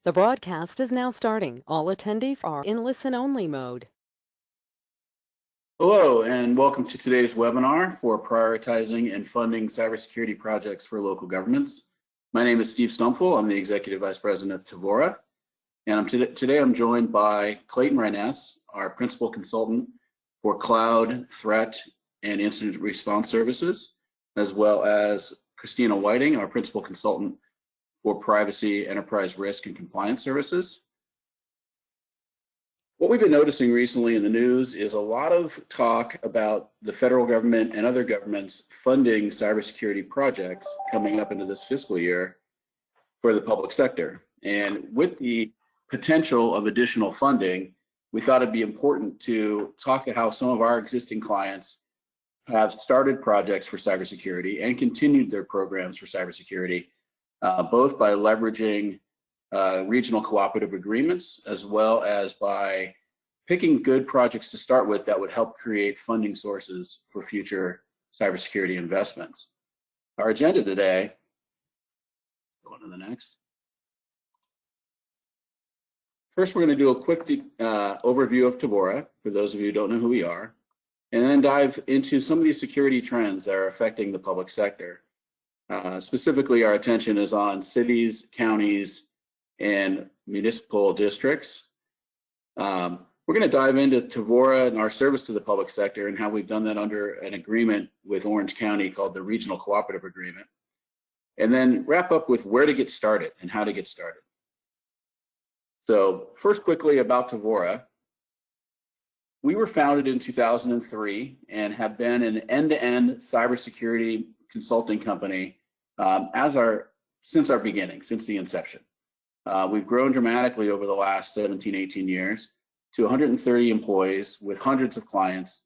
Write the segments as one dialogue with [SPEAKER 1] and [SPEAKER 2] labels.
[SPEAKER 1] The broadcast is now starting. All attendees are in listen-only mode.
[SPEAKER 2] Hello, and welcome to today's webinar for prioritizing and funding cybersecurity projects for local governments. My name is Steve Stumpfel. I'm the Executive Vice President of Tevora, and today I'm joined by Clayton Ryness, our Principal Consultant for Cloud, Threat, and Incident Response Services, as well as Christina Whiting, our Principal Consultant for Privacy, Enterprise Risk, and Compliance Services. What we've been noticing recently in the news is a lot of talk about the federal government and other governments funding cybersecurity projects coming up into this fiscal year for the public sector. And with the potential of additional funding, we thought it'd be important to talk about how some of our existing clients have started projects for cybersecurity and continued their programs for cybersecurity, both by leveraging regional cooperative agreements, as well as by picking good projects to start with that would help create funding sources for future cybersecurity investments. Our agenda today, go on to the next. First, we're going to do a quick overview of Tevora, for those of you who don't know who we are, and then dive into some of these security trends that are affecting the public sector. Specifically, our attention is on cities, counties, and municipal districts. We're going to dive into Tevora and our service to the public sector and how we've done that under an agreement with Orange County called the Regional Cooperative Agreement. And then wrap up with where to get started and how to get started. So first, quickly about Tevora. We were founded in 2003 and have been an end-to-end cybersecurity consulting company since our beginning, since the inception. We've grown dramatically over the last 17, 18 years to 130 employees with hundreds of clients.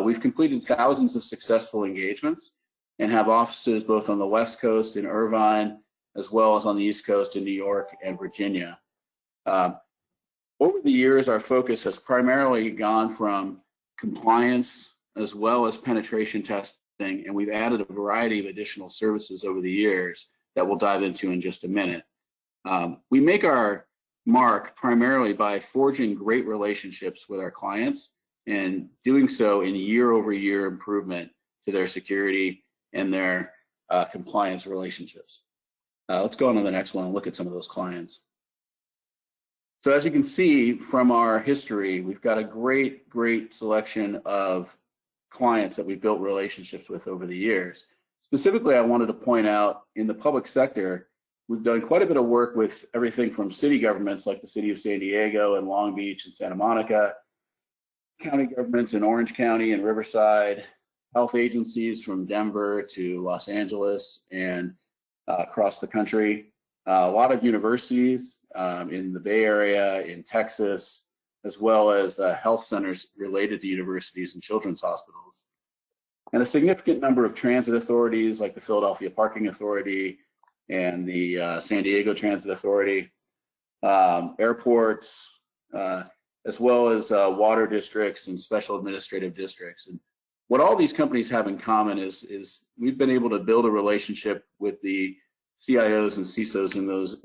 [SPEAKER 2] We've completed thousands of successful engagements and have offices both on the West Coast in Irvine, as well as on the East Coast in New York and Virginia. Over the years, our focus has primarily gone from compliance as well as penetration testing, and we've added a variety of additional services over the years that we'll dive into in just a minute. We make our mark primarily by forging great relationships with our clients and doing so in year-over-year improvement to their security and their compliance relationships. Let's go on to the next one and look at some of those clients. So as you can see from our history, we've got a great selection of clients that we've built relationships with over the years. Specifically, I wanted to point out in the public sector, we've done quite a bit of work with everything from city governments like the city of San Diego and Long Beach and Santa Monica, county governments in Orange County and Riverside, health agencies from Denver to Los Angeles and across the country, a lot of universities in the Bay Area, in Texas, as well as health centers related to universities and children's hospitals, and a significant number of transit authorities like the Philadelphia Parking Authority and the San Diego Transit Authority, airports, as well as water districts and special administrative districts. And what all these companies have in common is we've been able to build a relationship with the CIOs and CISOs in those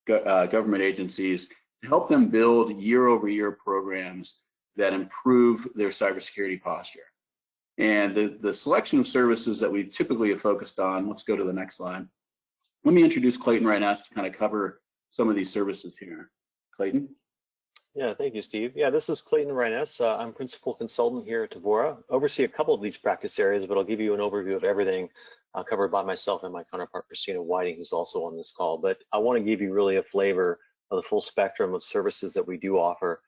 [SPEAKER 2] government agencies to help them build year-over-year programs that improve their cybersecurity posture. And the selection of services that we typically have focused on, let's go to the next slide. Let me introduce Clayton Ryness to kind of cover some of these services here. Clayton?
[SPEAKER 3] Yeah, thank you, Steve. Yeah, this is Clayton Ryness. I'm Principal Consultant here at Tevora. Oversee a couple of these practice areas, but I'll give you an overview of everything covered by myself and my counterpart, Christina Whiting, who's also on this call. But I want to give you really a flavor of the full spectrum of services that we do offer,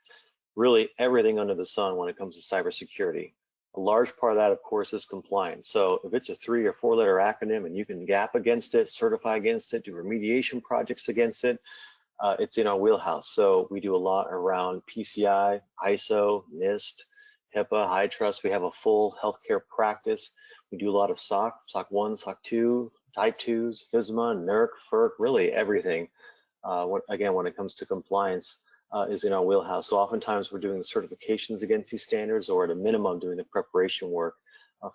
[SPEAKER 3] really everything under the sun when it comes to cybersecurity. A large part of that, of course, is compliance. So if it's a 3 or 4 letter acronym and you can gap against it, certify against it, do remediation projects against it, it's in our wheelhouse. So we do a lot around PCI, ISO, NIST, HIPAA, HITRUST. We have a full healthcare practice. We do a lot of SOC, SOC 1, SOC 2, Type 2s, FISMA, NERC, FERC, really everything. Again, when it comes to compliance, is in our wheelhouse. So oftentimes we're doing the certifications against these standards, or at a minimum doing the preparation work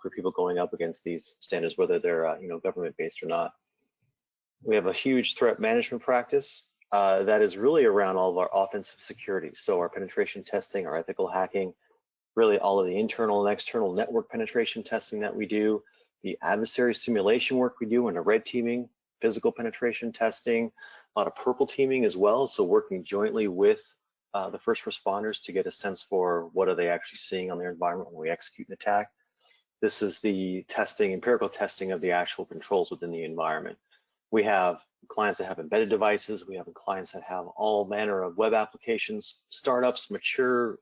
[SPEAKER 3] for people going up against these standards, whether they're government-based or not. We have a huge threat management practice. that is really around all of our offensive security. So our penetration testing, our ethical hacking, really all of the internal and external network penetration testing that we do, the adversary simulation work we do, and the red teaming, physical penetration testing, a lot of purple teaming as well. So working jointly with the first responders to get a sense for what are they actually seeing on their environment when we execute an attack. This is the testing, empirical testing of the actual controls within the environment. We have clients that have embedded devices. We have clients that have all manner of web applications, startups, mature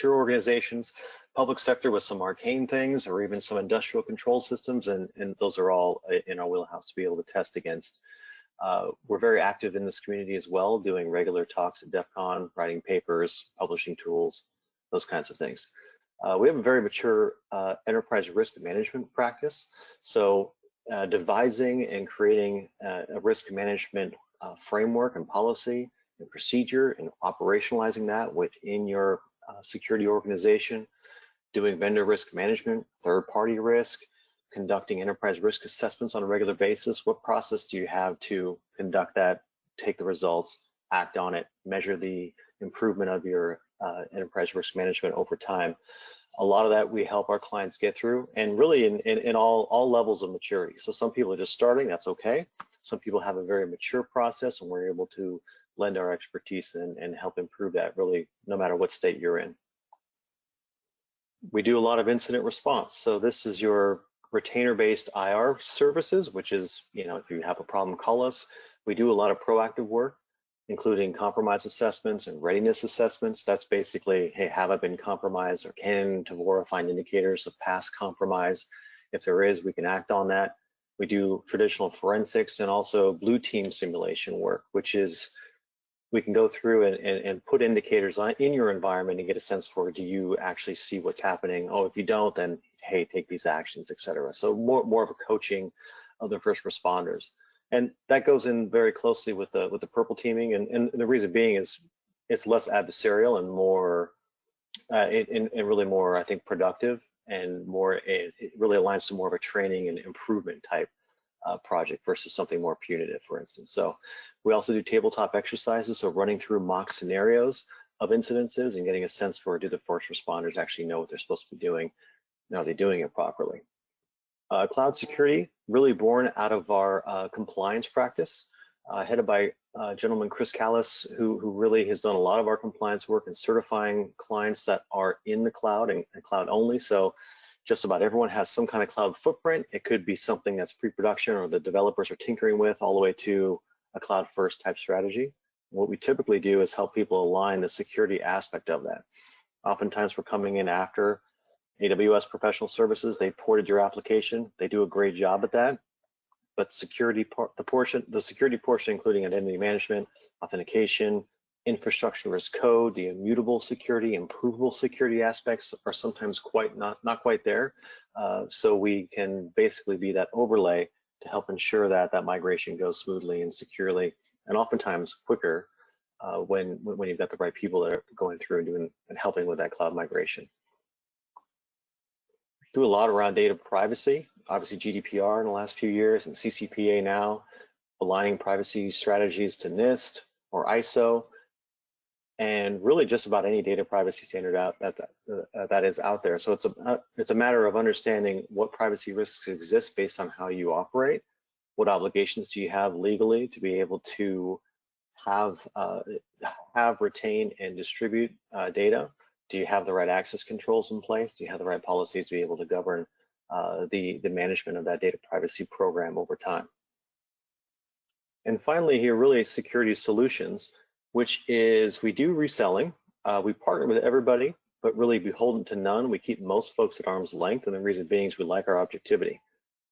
[SPEAKER 3] organizations, public sector with some arcane things, or even some industrial control systems, and those are all in our wheelhouse to be able to test against. We're very active in this community as well, doing regular talks at DEF CON, writing papers, publishing tools, those kinds of things. We have a very mature enterprise risk management practice. So devising and creating a risk management framework and policy and procedure and operationalizing that within your security organization, doing vendor risk management, third-party risk, conducting enterprise risk assessments on a regular basis. What process do you have to conduct that, take the results, act on it, measure the improvement of your enterprise risk management over time? A lot of that we help our clients get through, and really in all levels of maturity. So some people are just starting, that's okay. Some people have a very mature process, and we're able to lend our expertise and help improve that, really, no matter what state you're in. We do a lot of incident response. So this is your retainer-based IR services, which is, if you have a problem, call us. We do a lot of proactive work, including compromise assessments and readiness assessments. That's basically, hey, have I been compromised, or can Tevora find indicators of past compromise? If there is, we can act on that. We do traditional forensics and also blue team simulation work, which is, we can go through and put indicators in your environment and get a sense for, do you actually see what's happening? Oh, if you don't, then hey, take these actions, etc. So more of a coaching of the first responders. And that goes in very closely with the purple teaming, and the reason being is it's less adversarial and more, and really more, I think, productive, and more, it really aligns to more of a training and improvement type project versus something more punitive, for instance. So we also do tabletop exercises, so running through mock scenarios of incidences and getting a sense for, do the first responders actually know what they're supposed to be doing? And are they doing it properly? Cloud security, really born out of our compliance practice, headed by a gentleman, Chris Callis, who really has done a lot of our compliance work in certifying clients that are in the cloud and cloud only. So just about everyone has some kind of cloud footprint. It could be something that's pre-production or the developers are tinkering with, all the way to a cloud first type strategy. What we typically do is help people align the security aspect of that. Oftentimes we're coming in after AWS professional services, they ported your application. They do a great job at that. But security the security portion, including identity management, authentication, infrastructure as code, the immutable security, improvable security aspects are sometimes not quite there. So we can basically be that overlay to help ensure that that migration goes smoothly and securely, and oftentimes quicker when you've got the right people that are going through and doing and helping with that cloud migration. Do a lot around data privacy, obviously GDPR in the last few years, and CCPA now, aligning privacy strategies to NIST or ISO, and really just about any data privacy standard that is out there. So it's a matter of understanding what privacy risks exist based on how you operate, what obligations do you have legally to be able to have, retain, and distribute data. Do you have the right access controls in place? Do you have the right policies to be able to govern the management of that data privacy program over time? And finally here, really security solutions, which is we do reselling. We partner with everybody, but really beholden to none. We keep most folks at arm's length, and the reason being is we like our objectivity.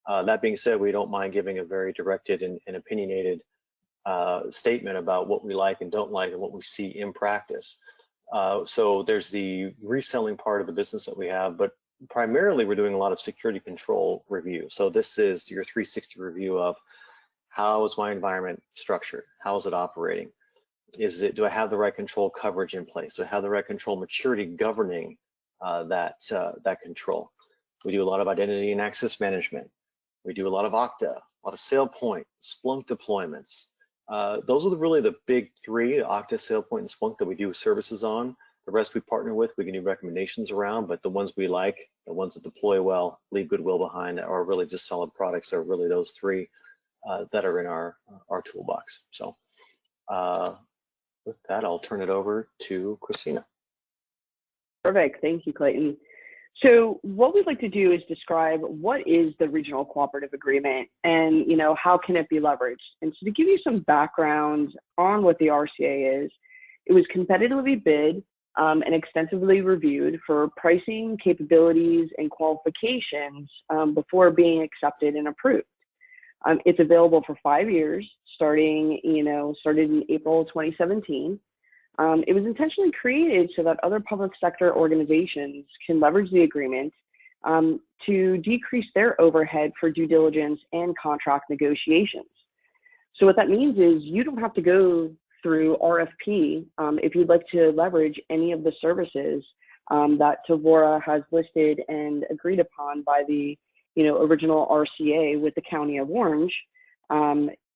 [SPEAKER 3] That being said, we don't mind giving a very directed and opinionated statement about what we like and don't like and what we see in practice. So there's the reselling part of the business that we have, but primarily we're doing a lot of security control review. So this is your 360 review of how is my environment structured? How is it operating? Do I have the right control coverage in place? Do I have the right control maturity governing that control? We do a lot of identity and access management. We do a lot of Okta, a lot of SailPoint, Splunk deployments. Those are really the big three, Okta, SailPoint, and Splunk, that we do services on. The rest we partner with, we can do recommendations around, but the ones we like, the ones that deploy well, leave goodwill behind, are really just solid products, are really those three that are in our toolbox. So with that, I'll turn it over to Christina.
[SPEAKER 4] Perfect. Thank you, Clayton. So what we'd like to do is describe what is the Regional Cooperative Agreement and, how can it be leveraged? And so to give you some background on what the RCA is, it was competitively bid and extensively reviewed for pricing, capabilities, and qualifications before being accepted and approved. It's available for 5 years, started in April 2017. It was intentionally created so that other public sector organizations can leverage the agreement to decrease their overhead for due diligence and contract negotiations. So what that means is you don't have to go through RFP if you'd like to leverage any of the services that Tevora has listed and agreed upon by the original RCA with the County of Orange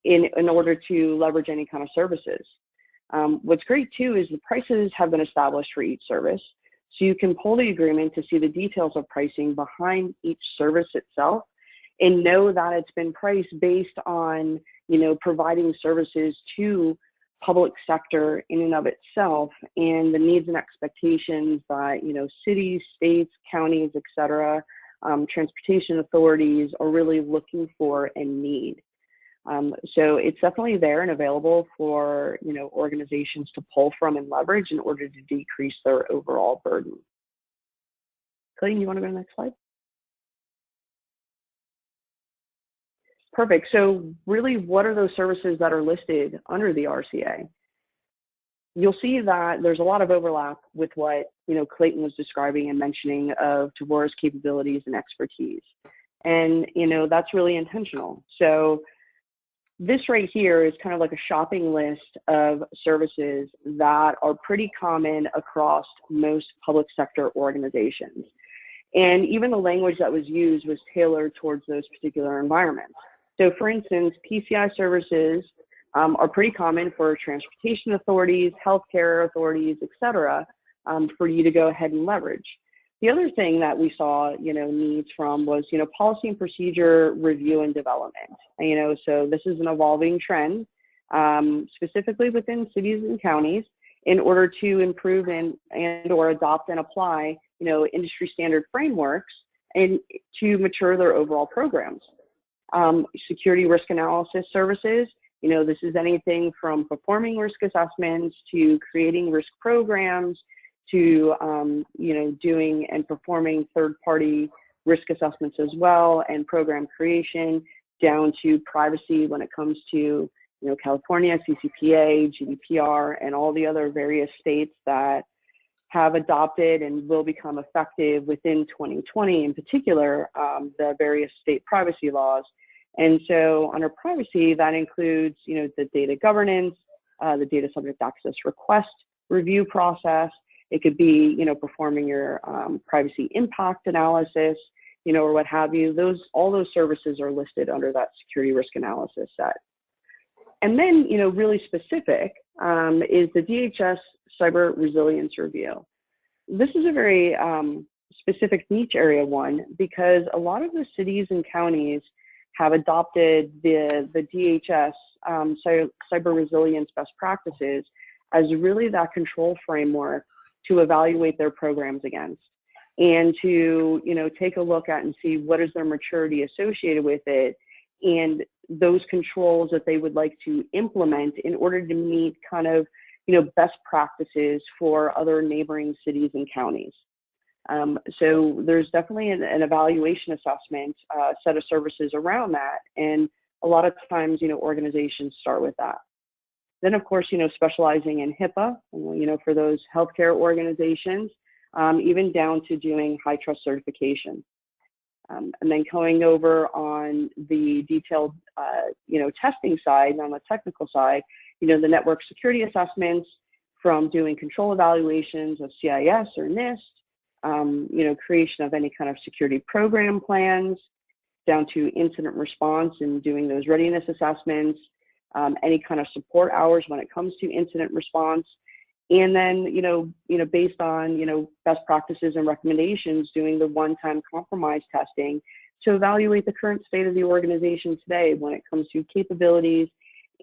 [SPEAKER 4] in order to leverage any kind of services. What's great too is the prices have been established for each service. So you can pull the agreement to see the details of pricing behind each service itself and know that it's been priced based on, providing services to public sector in and of itself and the needs and expectations that, cities, states, counties, et cetera, transportation authorities are really looking for and need. So it's definitely there and available for, organizations to pull from and leverage in order to decrease their overall burden. Clayton, you want to go to the next slide? Perfect. So really, what are those services that are listed under the RCA? You'll see that there's a lot of overlap with what, Clayton was describing and mentioning of Tevora's capabilities and expertise. And, that's really intentional. So this right here is kind of like a shopping list of services that are pretty common across most public sector organizations. And even the language that was used was tailored towards those particular environments. So for instance, PCI services are pretty common for transportation authorities, healthcare authorities, et cetera, for you to go ahead and leverage. The other thing that we saw, needs from was, policy and procedure review and development. So this is an evolving trend, specifically within cities and counties, in order to improve and or adopt and apply, industry standard frameworks and to mature their overall programs. Security risk analysis services, this is anything from performing risk assessments to creating risk programs to, doing and performing third-party risk assessments as well, and program creation, down to privacy when it comes to, California, CCPA, GDPR, and all the other various states that have adopted and will become effective within 2020, in particular, the various state privacy laws. And so under privacy, that includes, the data governance, the data subject access request review process. It could be, performing your privacy impact analysis, or what have you. All those services are listed under that security risk analysis set. And then, really specific is the DHS Cyber Resilience Review. This is a very specific niche area one, because a lot of the cities and counties have adopted the DHS cyber resilience best practices as really that control framework to evaluate their programs against, and to take a look at and see what is their maturity associated with it, and those controls that they would like to implement in order to meet kind of best practices for other neighboring cities and counties. So there's definitely an evaluation assessment set of services around that, and a lot of times organizations start with that. Then of course specializing in HIPAA, for those healthcare organizations, even down to doing high trust certification. And then going over on the detailed testing side, on the technical side, the network security assessments, from doing control evaluations of CIS or NIST, creation of any kind of security program plans, down to incident response and doing those readiness assessments, any kind of support hours when it comes to incident response, and then based on best practices and recommendations, doing the one-time compromise testing to evaluate the current state of the organization today when it comes to capabilities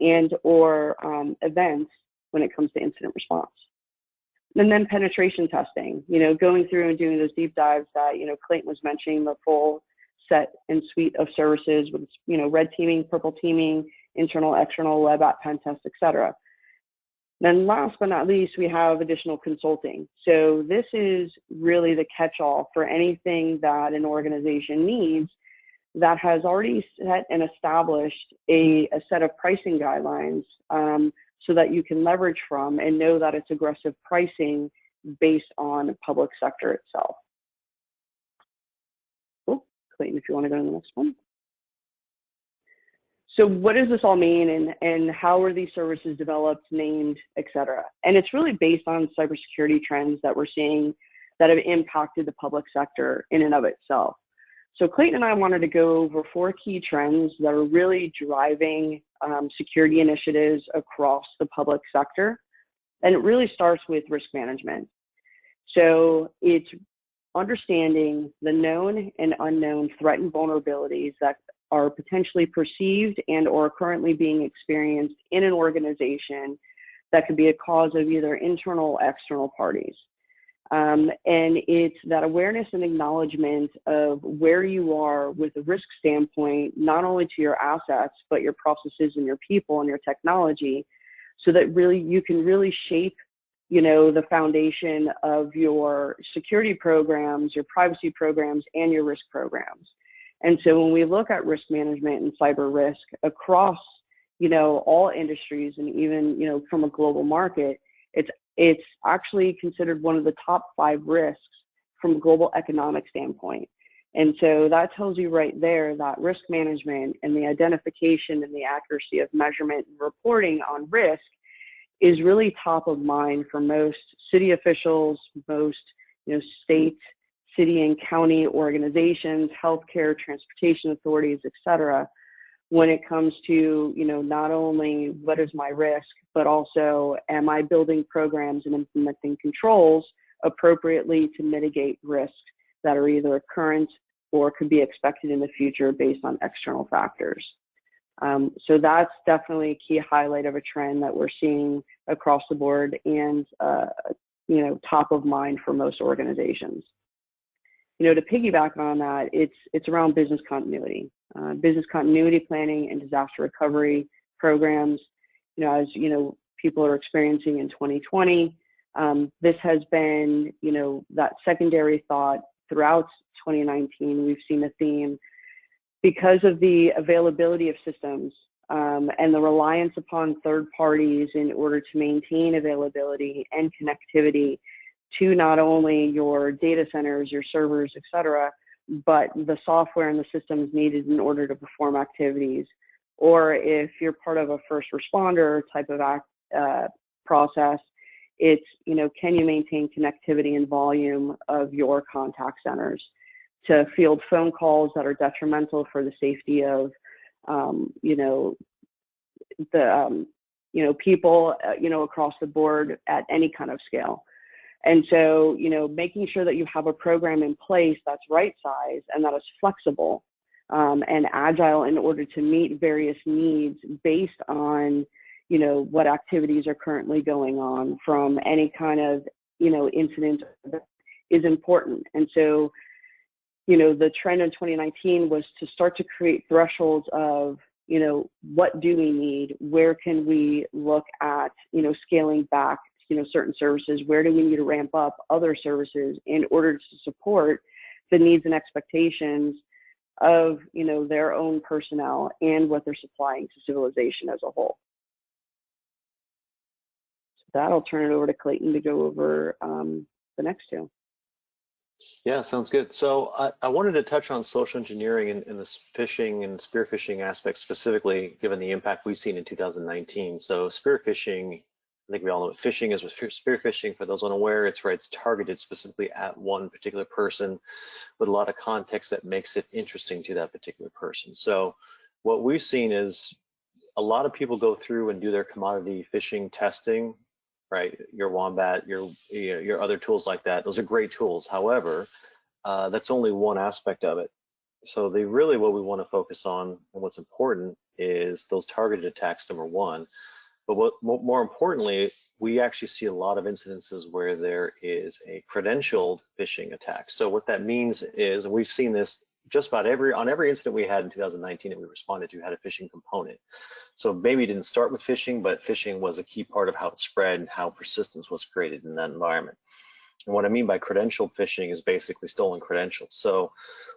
[SPEAKER 4] and or events when it comes to incident response. And then penetration testing, going through and doing those deep dives that Clayton was mentioning, the full set and suite of services with red teaming, purple teaming, internal, external, web app pen test, etc. Then last but not least, we have additional consulting. So this is really the catch-all for anything that an organization needs that has already set and established a set of pricing guidelines so that you can leverage from and know that it's aggressive pricing based on public sector itself. Cool. Clayton, if you want to go to the next one. So what does this all mean, and how are these services developed, named, et cetera? And it's really based on cybersecurity trends that we're seeing that have impacted the public sector in and of itself. So Clayton and I wanted to go over 4 key trends that are really driving security initiatives across the public sector. And it really starts with risk management. So it's understanding the known and unknown threat and vulnerabilities that are potentially perceived and or currently being experienced in an organization that could be a cause of either internal or external parties. And it's that awareness and acknowledgement of where you are with a risk standpoint, not only to your assets, but your processes and your people and your technology, so that really you can really shape the foundation of your security programs, your privacy programs, and your risk programs. And so when we look at risk management and cyber risk across, all industries and even, from a global market, it's actually considered one of the top 5 risks from a global economic standpoint. And so that tells you right there that risk management and the identification and the accuracy of measurement and reporting on risk is really top of mind for most city officials, most, state, city and county organizations, healthcare, transportation authorities, et cetera, when it comes to, not only what is my risk, but also am I building programs and implementing controls appropriately to mitigate risks that are either current or could be expected in the future based on external factors. So that's definitely a key highlight of a trend that we're seeing across the board and, top of mind for most organizations. To piggyback on that, it's around business continuity planning and disaster recovery programs. As people are experiencing in 2020, this has been, that secondary thought throughout 2019. We've seen a theme because of the availability of systems and the reliance upon third parties in order to maintain availability and connectivity to not only your data centers, your servers, et cetera, but the software and the systems needed in order to perform activities. Or if you're part of a first responder type of process, it's, can you maintain connectivity and volume of your contact centers to field phone calls that are detrimental for the safety of, people, across the board at any kind of scale. And so, making sure that you have a program in place that's right size and that is flexible and agile in order to meet various needs based on, what activities are currently going on from any kind of, incident is important. And so, the trend in 2019 was to start to create thresholds of, what do we need? Where can we look at, scaling back, certain services? Where do we need to ramp up other services in order to support the needs and expectations of, their own personnel and what they're supplying to civilization as a whole? So that I'll turn it over to Clayton to go over the next 2.
[SPEAKER 3] Yeah, sounds good. So I wanted to touch on social engineering and the phishing and spear phishing aspects specifically, given the impact we've seen in 2019. So spear phishing, I think we all know what phishing is. With spear phishing, for those unaware, it's targeted specifically at one particular person with a lot of context that makes it interesting to that particular person. So what we've seen is a lot of people go through and do their commodity phishing testing, right? Your Wombat, your other tools like that. Those are great tools. However, that's only one aspect of it. So what we want to focus on and what's important is those targeted attacks, number one. But more importantly, we actually see a lot of incidences where there is a credentialed phishing attack. So what that means is, and we've seen this just about on every incident we had in 2019 that we responded to had a phishing component. So maybe it didn't start with phishing, but phishing was a key part of how it spread and how persistence was created in that environment. And what I mean by credentialed phishing is basically stolen credentials. So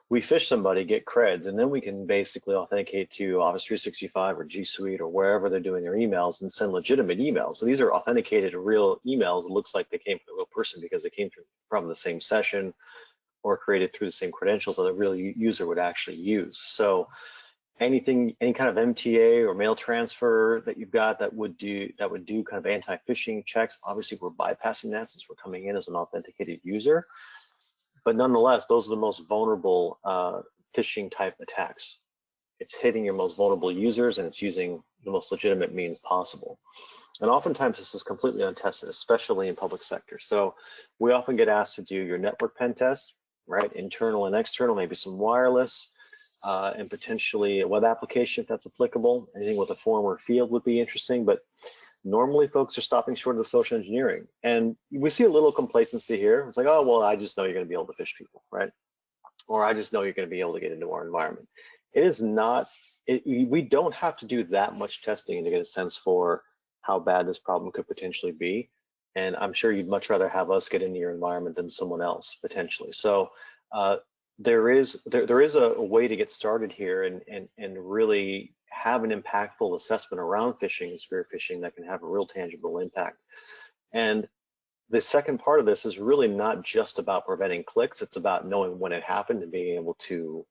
[SPEAKER 3] we phish somebody, get creds, and then we can basically authenticate to Office 365 or G Suite or wherever they're doing their emails and send legitimate emails. So these are authenticated real emails. It looks like they came from a real person because they came from the same session or created through the same credentials that a real user would actually use. So any kind of MTA or mail transfer that you've got that would do kind of anti-phishing checks. Obviously, we're bypassing that since we're coming in as an authenticated user. But nonetheless, those are the most vulnerable phishing type attacks. It's hitting your most vulnerable users and it's using the most legitimate means possible. And oftentimes this is completely untested, especially in public sector. So we often get asked to do your network pen test, right? Internal and external, maybe some wireless, and potentially a web application if that's applicable. Anything with a form or field would be interesting, but normally folks are stopping short of the social engineering. And we see a little complacency here. It's like, oh, well, I just know you're gonna be able to phish people, right? Or I just know you're gonna be able to get into our environment. It is not, we don't have to do that much testing to get a sense for how bad this problem could potentially be. And I'm sure you'd much rather have us get into your environment than someone else potentially. So there is a way to get started here and really have an impactful assessment around phishing and spear phishing that can have a real tangible impact. And the second part of this is really not just about preventing clicks, it's about knowing when it happened and being able to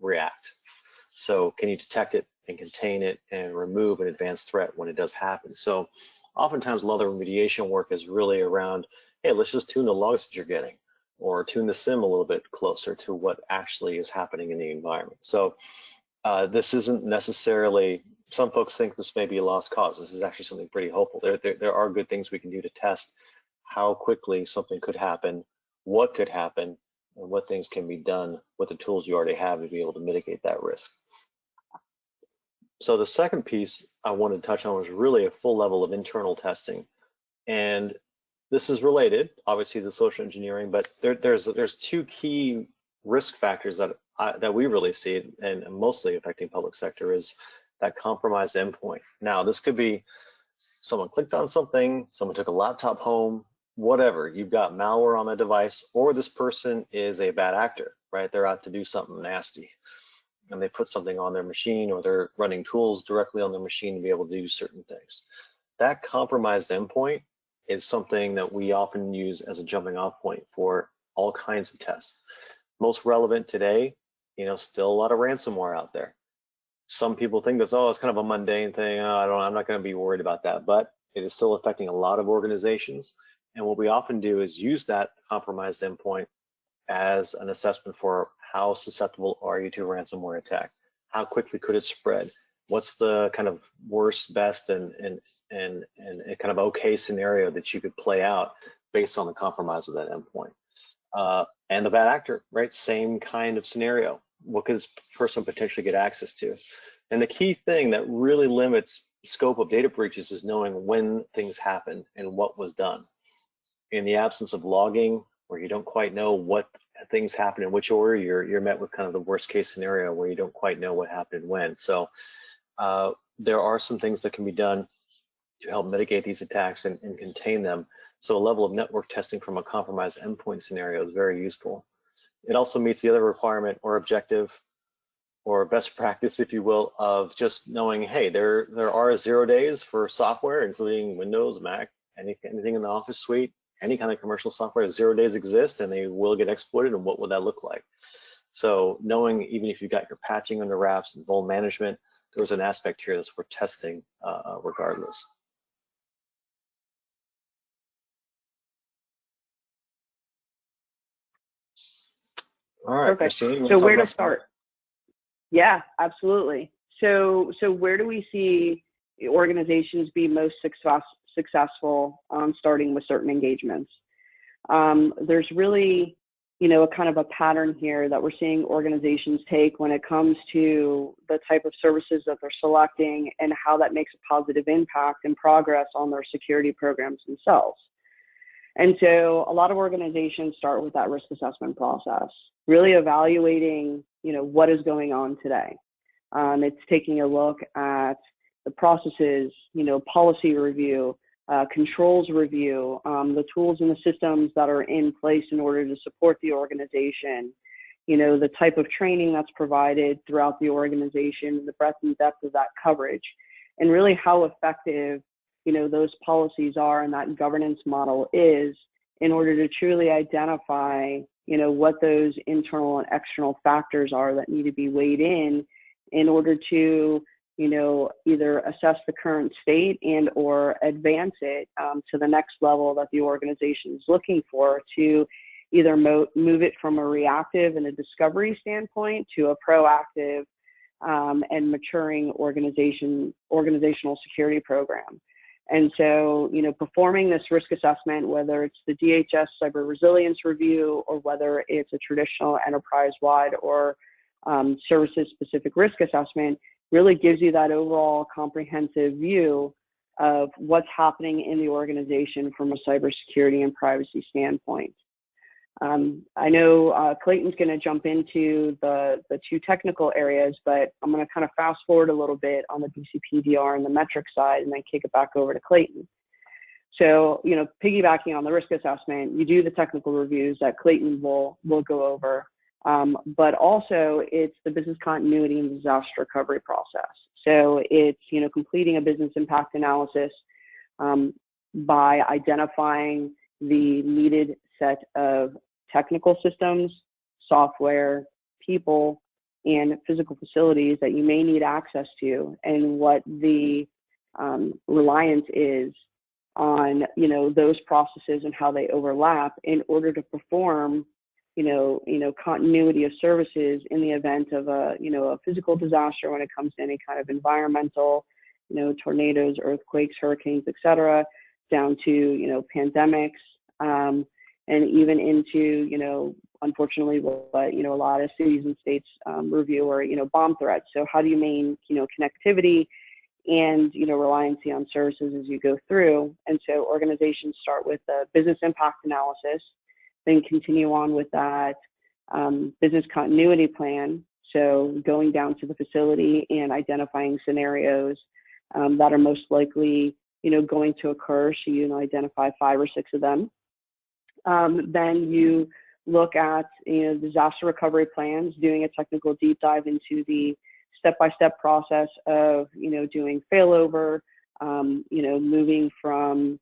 [SPEAKER 3] react. So can you detect it and contain it and remove an advanced threat when it does happen? So oftentimes a lot of remediation work is really around, hey, let's just tune the logs that you're getting or tune the SIM a little bit closer to what actually is happening in the environment. So this isn't necessarily, some folks think this may be a lost cause. This is actually something pretty hopeful. There are good things we can do to test how quickly something could happen, what could happen, and what things can be done with the tools you already have to be able to mitigate that risk. So the second piece I wanted to touch on was really a full level of internal testing. And this is related, obviously, to social engineering, but there's two key risk factors that we really see, and mostly affecting public sector, is that compromised endpoint. Now, this could be someone clicked on something, someone took a laptop home, whatever. You've got malware on the device, or this person is a bad actor, right? They're out to do something nasty, and they put something on their machine, or they're running tools directly on their machine to be able to do certain things. That compromised endpoint is something that we often use as a jumping off point for all kinds of tests. Most relevant today, still a lot of ransomware out there. Some people think that's, oh, it's kind of a mundane thing. I'm not going to be worried about that, but it is still affecting a lot of organizations. And what we often do is use that compromised endpoint as an assessment for how susceptible are you to a ransomware attack? How quickly could it spread? What's the kind of worst, best, and a kind of okay scenario that you could play out based on the compromise of that endpoint? And the bad actor, right? Same kind of scenario. What could this person potentially get access to? And the key thing that really limits scope of data breaches is knowing when things happen and what was done. In the absence of logging, where you don't quite know what things happen in which order, you're met with kind of the worst case scenario where you don't quite know what happened when. So there are some things that can be done to help mitigate these attacks and contain them. So a level of network testing from a compromised endpoint scenario is very useful. It also meets the other requirement or objective or best practice, if you will, of just knowing, hey, there are 0 days for software, including Windows, Mac, anything in the Office suite, any kind of commercial software, 0 days exist and they will get exploited, and what would that look like? So knowing, even if you got your patching under wraps and vuln management, there's an aspect here that's worth testing regardless. All right,
[SPEAKER 4] Perfect.
[SPEAKER 3] Christine,
[SPEAKER 4] So where to start? Yeah, absolutely. So where do we see organizations be most successful on starting with certain engagements? There's really, a kind of a pattern here that we're seeing organizations take when it comes to the type of services that they're selecting and how that makes a positive impact and progress on their security programs themselves. And so a lot of organizations start with that risk assessment process, really evaluating, what is going on today. It's taking a look at the processes, policy review, controls review, the tools and the systems that are in place in order to support the organization, the type of training that's provided throughout the organization, the breadth and depth of that coverage, and really how effective, those policies are and that governance model is in order to truly identify, what those internal and external factors are that need to be weighed in order to either assess the current state and or advance it to the next level that the organization is looking for, to either move it from a reactive and a discovery standpoint to a proactive and maturing organizational security program. And so, performing this risk assessment, whether it's the DHS Cyber Resilience Review or whether it's a traditional enterprise-wide or services-specific risk assessment, really gives you that overall comprehensive view of what's happening in the organization from a cybersecurity and privacy standpoint. I know Clayton's going to jump into the two technical areas, but I'm going to kind of fast forward a little bit on the BCPDR and the metric side and then kick it back over to Clayton. So, piggybacking on the risk assessment, you do the technical reviews that Clayton will go over. But also it's the business continuity and disaster recovery process. So it's, completing a business impact analysis by identifying the needed set of technical systems, software, people, and physical facilities that you may need access to, and what the reliance is on, those processes and how they overlap in order to perform continuity of services in the event of a physical disaster when it comes to any kind of environmental, tornadoes, earthquakes, hurricanes, et cetera, down to, pandemics, and even into, unfortunately, what, a lot of cities and states review or, bomb threats. So how do you maintain, connectivity and, reliancy on services as you go through? And so organizations start with the business impact analysis, then continue on with that business continuity plan. So going down to the facility and identifying scenarios that are most likely, going to occur. So you identify 5 or 6 of them. Then you look at disaster recovery plans, doing a technical deep dive into the step-by-step process of doing failover, moving from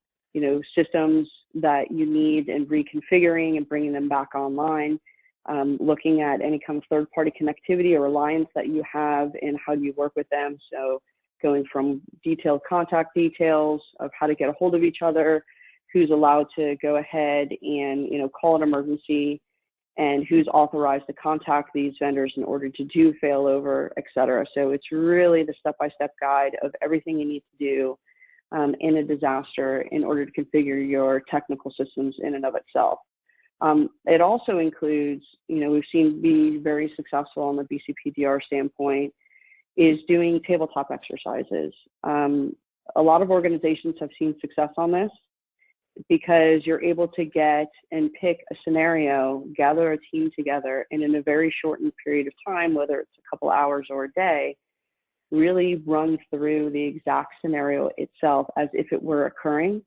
[SPEAKER 4] systems that you need and reconfiguring and bringing them back online, looking at any kind of third-party connectivity or reliance that you have and how do you work with them. So going from detailed contact details of how to get a hold of each other, who's allowed to go ahead and call an emergency, and who's authorized to contact these vendors in order to do failover, et cetera. So it's really the step-by-step guide of everything you need to do in a disaster in order to configure your technical systems in and of itself. It also includes, we've seen be very successful on the BCPDR standpoint, is doing tabletop exercises. A lot of organizations have seen success on this because you're able to get and pick a scenario, gather a team together, and in a very shortened period of time, whether it's a couple hours or a day, really run through the exact scenario itself as if it were occurring.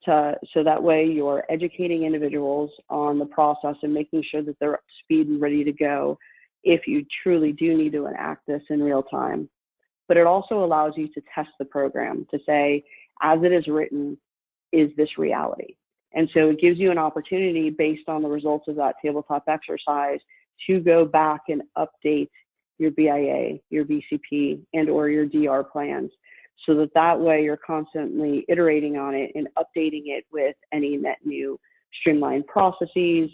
[SPEAKER 4] So that way you're educating individuals on the process and making sure that they're up to speed and ready to go if you truly do need to enact this in real time. But it also allows you to test the program to say, as it is written, is this reality? And so it gives you an opportunity based on the results of that tabletop exercise to go back and update your BIA, your BCP, and or your DR plans, so that way you're constantly iterating on it and updating it with any net new streamlined processes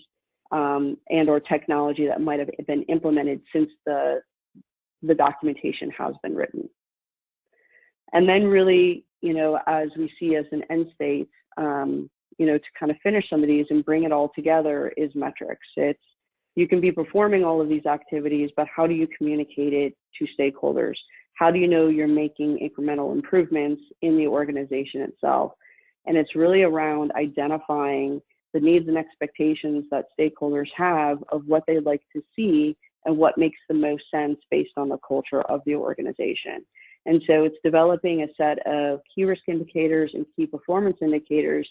[SPEAKER 4] and or technology that might have been implemented since the the documentation has been written. And then really, as we see as an end state, to kind of finish some of these and bring it all together is metrics. You can be performing all of these activities, but how do you communicate it to stakeholders? How do you know you're making incremental improvements in the organization itself? And it's really around identifying the needs and expectations that stakeholders have of what they'd like to see and what makes the most sense based on the culture of the organization. And so it's developing a set of key risk indicators and key performance indicators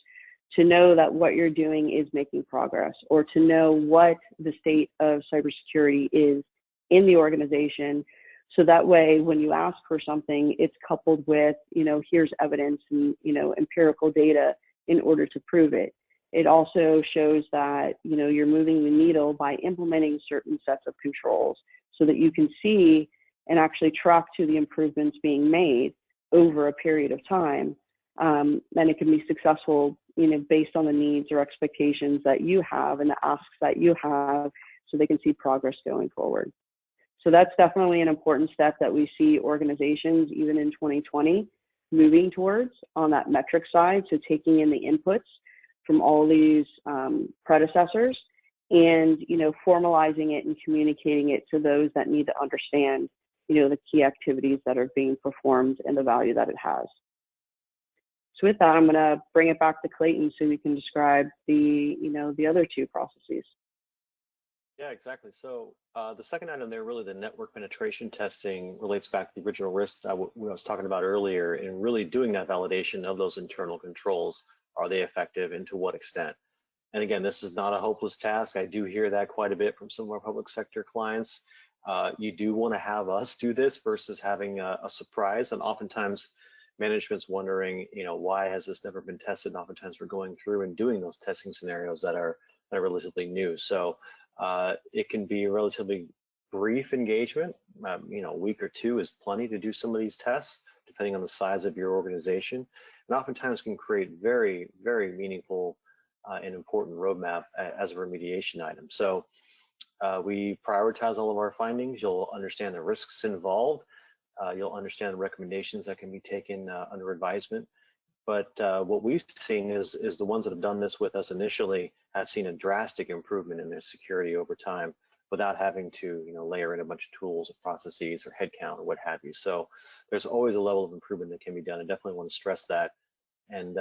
[SPEAKER 4] to know that what you're doing is making progress, or to know what the state of cybersecurity is in the organization. So that way, when you ask for something, it's coupled with, here's evidence and, empirical data in order to prove it. It also shows that, you're moving the needle by implementing certain sets of controls so that you can see and actually track to the improvements being made over a period of time. And it can be successful, based on the needs or expectations that you have and the asks that you have, so they can see progress going forward. So that's definitely an important step that we see organizations, even in 2020, moving towards on that metric side. So taking in the inputs from all these predecessors and, formalizing it and communicating it to those that need to understand, the key activities that are being performed and the value that it has. So with that, I'm going to bring it back to Clayton so we can describe the other two processes.
[SPEAKER 3] Yeah, exactly. So the second item there, really the network penetration testing, relates back to the original risk that I was talking about earlier, and really doing that validation of those internal controls. Are they effective, and to what extent? And again, this is not a hopeless task. I do hear that quite a bit from some of our public sector clients. You do want to have us do this versus having a surprise, and oftentimes management's wondering, why has this never been tested? And oftentimes we're going through and doing those testing scenarios that are relatively new. So it can be a relatively brief engagement. A week or two is plenty to do some of these tests, depending on the size of your organization, and oftentimes can create very, very meaningful and important roadmap as a remediation item. So we prioritize all of our findings. You'll understand the risks involved. You'll understand the recommendations that can be taken under advisement. But what we've seen is the ones that have done this with us initially have seen a drastic improvement in their security over time without having to layer in a bunch of tools or processes or headcount or what have you. So there's always a level of improvement that can be done. I definitely want to stress that. And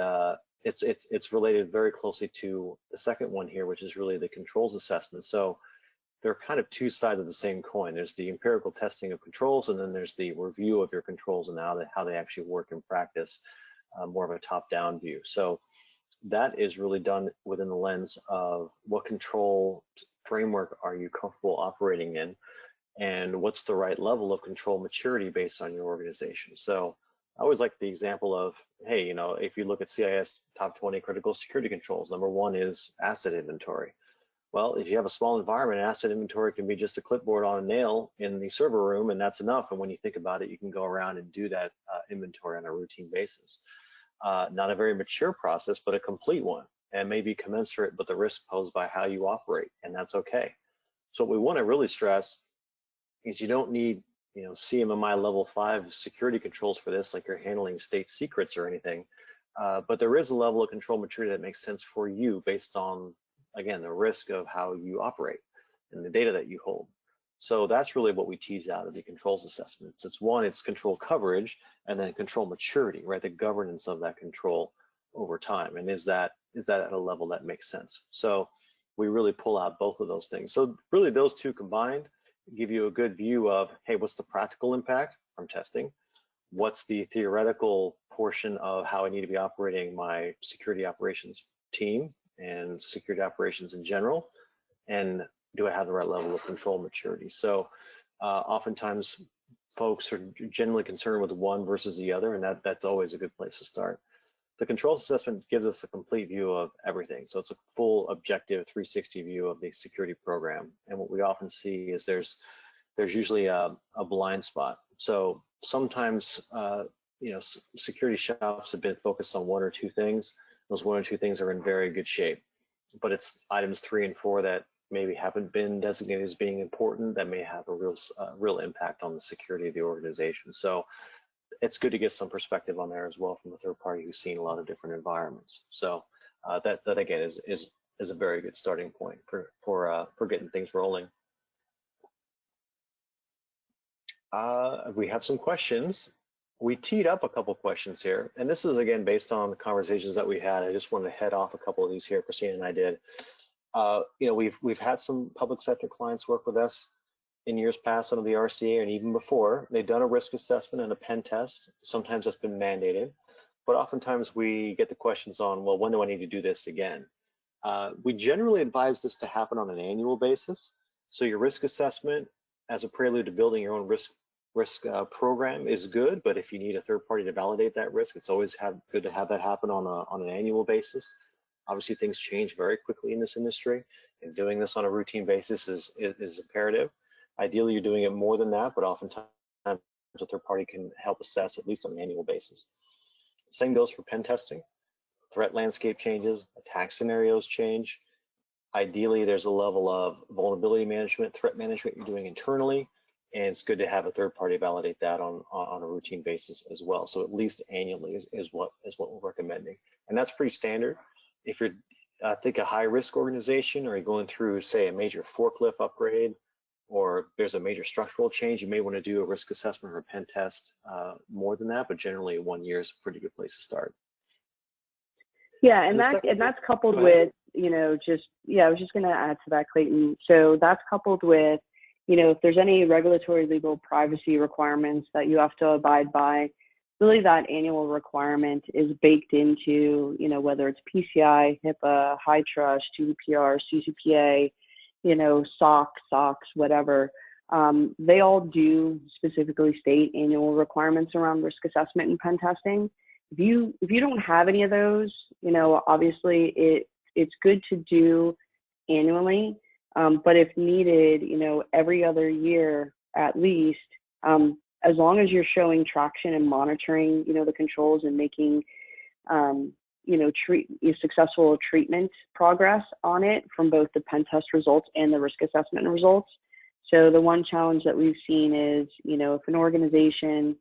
[SPEAKER 3] it's related very closely to the second one here, which is really the controls assessment. So they're kind of two sides of the same coin. There's the empirical testing of controls, and then there's the review of your controls and how they actually work in practice, more of a top-down view. So that is really done within the lens of what control framework are you comfortable operating in, and what's the right level of control maturity based on your organization. So I always like the example of, hey, if you look at CIS top 20 critical security controls, number one is asset inventory. Well, if you have a small environment, asset inventory can be just a clipboard on a nail in the server room, and that's enough. And when you think about it, you can go around and do that inventory on a routine basis. Not a very mature process, but a complete one, and maybe commensurate with the risk posed by how you operate, and that's okay. So what we want to really stress is you don't need CMMI level 5 security controls for this, like you're handling state secrets or anything. But there is a level of control maturity that makes sense for you based on, again, the risk of how you operate and the data that you hold. So that's really what we tease out of the controls assessments. It's control coverage, and then control maturity, right? The governance of that control over time. And is that at a level that makes sense? So we really pull out both of those things. So really those two combined give you a good view of, hey, what's the practical impact from testing? What's the theoretical portion of how I need to be operating my security operations team and security operations in general? And do I have the right level of control maturity? So oftentimes folks are generally concerned with one versus the other, and that's always a good place to start. The controls assessment gives us a complete view of everything. So it's a full objective 360 view of the security program. And what we often see is there's usually a blind spot. So sometimes security shops have been focused on one or two things. Those one or two things are in very good shape, but it's items 3 and 4 that maybe haven't been designated as being important that may have a real impact on the security of the organization. So it's good to get some perspective on there as well from a third party who's seen a lot of different environments. So that again is a very good starting point for getting things rolling. We have some questions. We teed up a couple questions here, and this is again based on the conversations that we had. I just wanted to head off a couple of these here. Christina and I did. You know, we've had some public sector clients work with us in years past under the RCA, and even before. They've done a risk assessment and a pen test. Sometimes that's been mandated, but oftentimes we get the questions on, well, when do I need to do this again? We generally advise this to happen on an annual basis. So your risk assessment as a prelude to building your own risk program is good, but if you need a third party to validate that risk, it's always good to have that happen on an annual basis. Obviously, things change very quickly in this industry, and doing this on a routine basis is imperative. Ideally, you're doing it more than that, but oftentimes a third party can help assess at least on an annual basis. Same goes for pen testing. Threat landscape changes, attack scenarios change. Ideally, there's a level of vulnerability management, threat management you're doing internally, and it's good to have a third party validate that on a routine basis as well. So at least annually is what we're recommending, and that's pretty standard. If you're think a high risk organization, or you're going through, say, a major forklift upgrade, or there's a major structural change, you may want to do a risk assessment or a pen test more than that, but generally 1 year is a pretty good place to start.
[SPEAKER 4] Yeah, and that's coupled with, you know, I was just going to add to that, Clayton. So that's coupled with, you know, if there's any regulatory, legal, privacy requirements that you have to abide by, really that annual requirement is baked into, you know, whether it's PCI, HIPAA, HITRUST, GDPR, CCPA, you know, SOX, whatever. They all do specifically state annual requirements around risk assessment and pen testing. If you don't have any of those, you know, obviously it's good to do annually, but if needed, you know, every other year at least, as long as you're showing traction and monitoring, you know, the controls and making, you know, successful treatment progress on it from both the pen test results and the risk assessment results. So the one challenge that we've seen is, you know, if an organization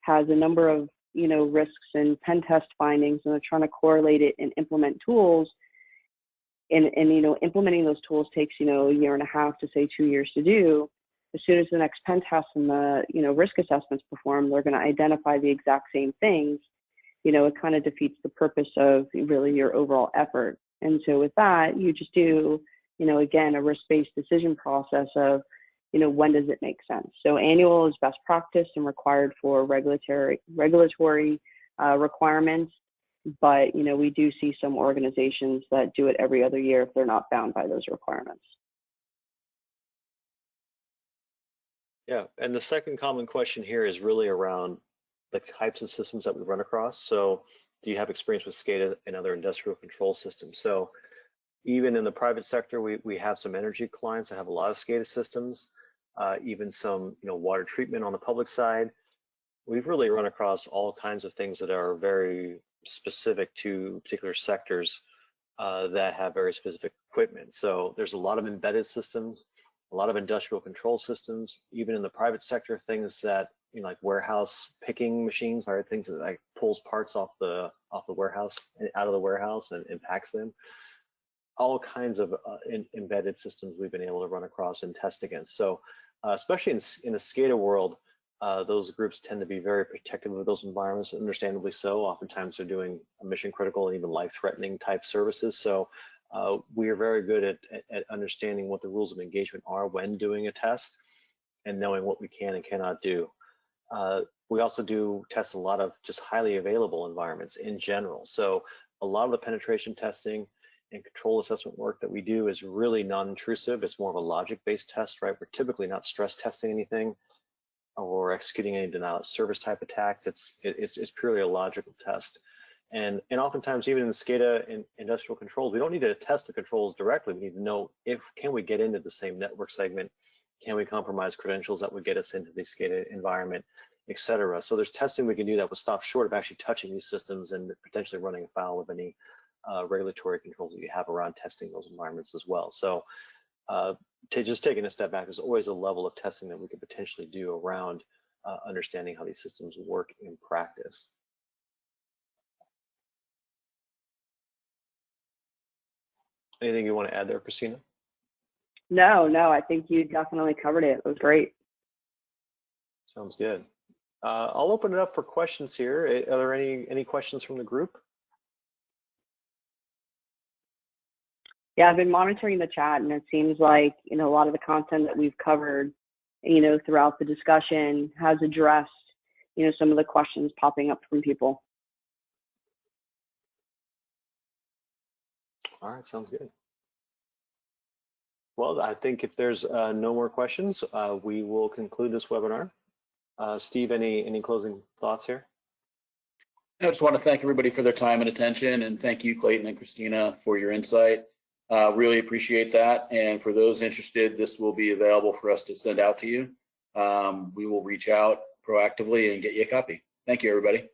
[SPEAKER 4] has a number of, you know, risks and pen test findings, and they're trying to correlate it and implement tools, and you know, implementing those tools takes, you know, 1.5 years to say 2 years to do. As soon as the next pen test and the, you know, risk assessments perform, they're going to identify the exact same things. You know, it kind of defeats the purpose of really your overall effort. And so with that, you just do, you know, again, a risk-based decision process of, you know, when does it make sense? So annual is best practice and required for regulatory requirements. But, you know, we do see some organizations that do it every other year if they're not bound by those requirements.
[SPEAKER 3] Yeah, and the second common question here is really around the types of systems that we run across. So do you have experience with SCADA and other industrial control systems? So even in the private sector, we have some energy clients that have a lot of SCADA systems, even some, you know, water treatment on the public side. We've really run across all kinds of things that are very specific to particular sectors that have very specific equipment. So there's a lot of embedded systems, a lot of industrial control systems, even in the private sector, things that, you know, like warehouse picking machines, or things that like pulls parts off the warehouse and out of the warehouse and packs them. All kinds of embedded systems we've been able to run across and test against. So especially in the SCADA world, those groups tend to be very protective of those environments, understandably so. Oftentimes they're doing mission critical and even life-threatening type services. So we are very good at understanding what the rules of engagement are when doing a test and knowing what we can and cannot do. We also do test a lot of just highly available environments in general. So a lot of the penetration testing and control assessment work that we do is really non-intrusive. It's more of a logic-based test, right? We're typically not stress testing anything or executing any denial of service type attacks. It's purely a logical test. And oftentimes, even in the SCADA and industrial controls, we don't need to test the controls directly. We need to know can we get into the same network segment? Can we compromise credentials that would get us into the SCADA environment, et cetera? So there's testing we can do that would stop short of actually touching these systems and potentially running afoul of any regulatory controls that you have around testing those environments as well. So just taking a step back, there's always a level of testing that we could potentially do around understanding how these systems work in practice. Anything you want to add there, Christina?
[SPEAKER 4] No, I think you definitely covered it. It was great.
[SPEAKER 3] Sounds good. I'll open it up for questions here. Are there any questions from the group?
[SPEAKER 4] Yeah, I've been monitoring the chat, and it seems like, a lot of the content that we've covered, throughout the discussion has addressed, some of the questions popping up from people.
[SPEAKER 3] All right, sounds good. Well, I think if there's no more questions, we will conclude this webinar. Steve, any closing thoughts here?
[SPEAKER 2] I just want to thank everybody for their time and attention, and thank you, Clayton and Christina, for your insight. Really appreciate that. And for those interested, this will be available for us to send out to you. We will reach out proactively and get you a copy. Thank you, everybody.